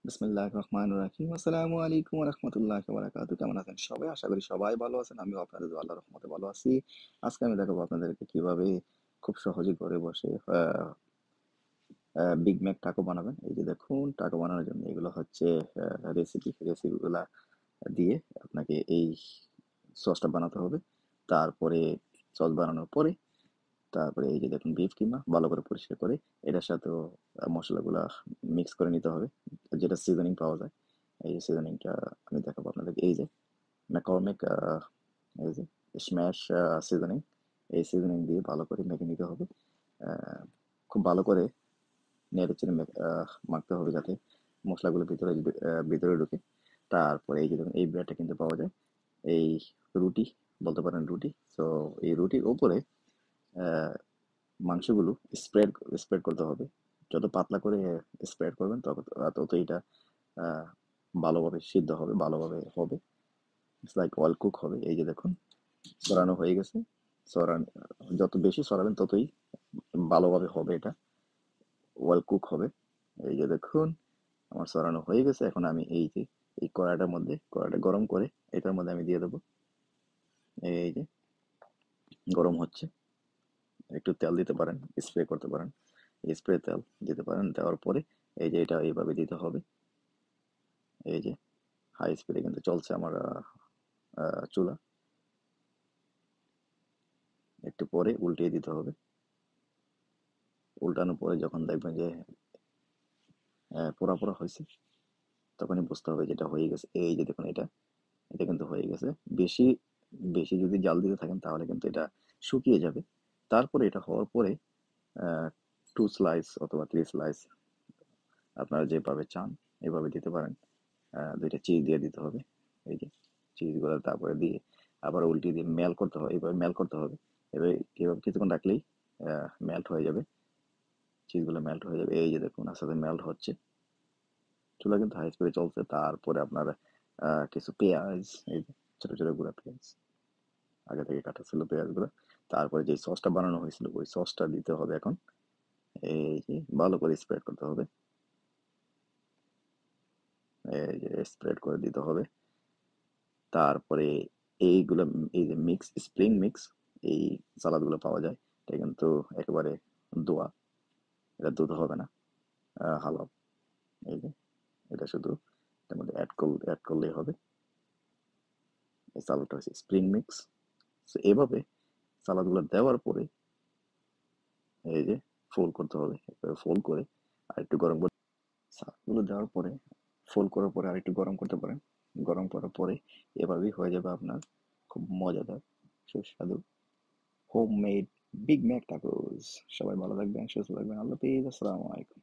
বিসমিল্লাহির রহমানির রহিম। আসসালামু আলাইকুম ওয়া রাহমাতুল্লাহি ওয়া বারাকাতুহু। কেমন আছেন সবাই? আশা করি সবাই ভালো আছেন। আমিও আপনাদের দোয়া আল্লাহর রহমতে ভালো আছি। আজকে আমি দেখাবো আপনাদেরকে কিভাবে খুব সহজে ঘরে বসে বিগ ম্যাক টাকো বানাবেন। এই যে দেখুন, টাকো বানানোর জন্য এগুলো হচ্ছে রেসিপিগুলা দিয়ে আপনাকে এই সসটা বানাতে হবে। তারপরে সস বানানোর পরে তারপরে এই যে দেখুন, বিফ কিমা ভালো করে পরিষ্কার করে এটার সাথেও মশলাগুলা মিক্স করে নিতে হবে, যেটা সিজনিং পাওয়া যায়। এই যে সিজনিংটা আমি দেখাবো আপনাদেরকে। এই যে ম্যাকরমিক, এই যে স্ম্যাশ সিজনিং, এই সিজনিং দিয়ে ভালো করে মেখে নিতে হবে। আহ, খুব ভালো করে নেড়ে চেড়ে মাখতে হবে যাতে মশলাগুলো ভিতরে ঢুকে। তারপরে এই যে দেখুন, এই ব্রেডটা কিন্তু পাওয়া যায়, এই রুটি বলতে পারেন, রুটি। তো এই রুটির উপরে আহ, মাংসগুলো স্প্রেড স্প্রেড করতে হবে। যত পাতলা করে স্প্রেড করবেন তত এটা আহ, ভালোভাবে সিদ্ধ হবে, ভালোভাবে হবে। ইটস লাইক অয়েল কুক হবে। এই যে দেখুন, ছড়ানো হয়ে গেছে। ছড়ান যত বেশি ছড়াবেন ততই ভালোভাবে হবে, এটা ওয়েল কুক হবে। এই যে দেখুন, আমার ছড়ানো হয়ে গেছে। এখন আমি এই যে এই কড়াইটা গরম করে এটার মধ্যে আমি দিয়ে দেবো। এই যে গরম হচ্ছে, একটু তেল দিতে পারেন, স্প্রে করতে পারেন, স্প্রে তেল দিতে পারেন। দেওয়ার পরে এই যে এটা এইভাবে দিতে হবে। এই যে হাই স্পিডে কিন্তু চলছে আমার চুলা। একটু পরে উল্টিয়ে দিতে হবে। উল্টানোর পরে যখন দেখবেন যে পোড়া পোড়া হয়েছে, তখনই বুঝতে হবে যেটা হয়ে গেছে। এই যে দেখুন, এটা এটা কিন্তু হয়ে গেছে। বেশি বেশি যদি জাল দিতে থাকেন তাহলে কিন্তু এটা শুকিয়ে যাবে। তারপরে এটা হওয়ার পরে 2 স্লাইস অথবা 3 স্লাইস, আপনারা যেভাবে চান এভাবে দিতে পারেন। 2টা চিজ দিয়ে দিতে হবে। এই যে চিজগুলো তারপরে দিয়ে আবার উল্টিয়ে দিয়ে মেল করতে হবে। এইভাবে মেল করতে হবে। এবার এভাবে কিছুক্ষণ রাখলেই মেল্ট হয়ে যাবে, চিজগুলো মেল্ট হয়ে যাবে। এই যে দেখুন, আস্তে আস্তে মেল্ট হচ্ছে। চুলা কিন্তু হাই স্পিডে চলছে। তারপরে আপনার কিছু পেঁয়াজ, এই যে ছোট ছোট গুঁড়া পেঁয়াজ, আগে থেকে কাটা ছিল পেঁয়াজগুলো। তারপরে যে সসটা বানানো হয়েছিল ওই সসটা দিতে হবে এখন। এই যে ভালো করে স্প্রেড করতে হবে। এই যে স্প্রেড করে দিতে হবে। তারপরে এইগুলো, এই যে স্প্রিং মিক্স, এই সালাদগুলো পাওয়া যায়, এটা কিন্তু একেবারে দোয়া, এটা দুধ হবে না, হালাল। এই যে এটা শুধু এটার মধ্যে অ্যাড করলেই হবে। এই সালাদটা হচ্ছে স্প্রিং মিক্স। তো এভাবে সালাদগুলো দেওয়ার পরে এই যে ফোল্ড করতে হবে। এভাবে ফোল্ড করে আর একটু গরম করে, সালাদগুলো দেওয়ার পরে ফোল্ড করার পরে আর একটু গরম করতে পারেন। গরম করার পরে এভাবেই হয়ে যাবে আপনার খুব মজাদার, সুস্বাদু হোমমেড বিগ ম্যাক টাকোস। সবাই ভালো থাকবেন, সুস্থ থাকবেন। আল্লাহ হাফেজ। আসসালামু আলাইকুম।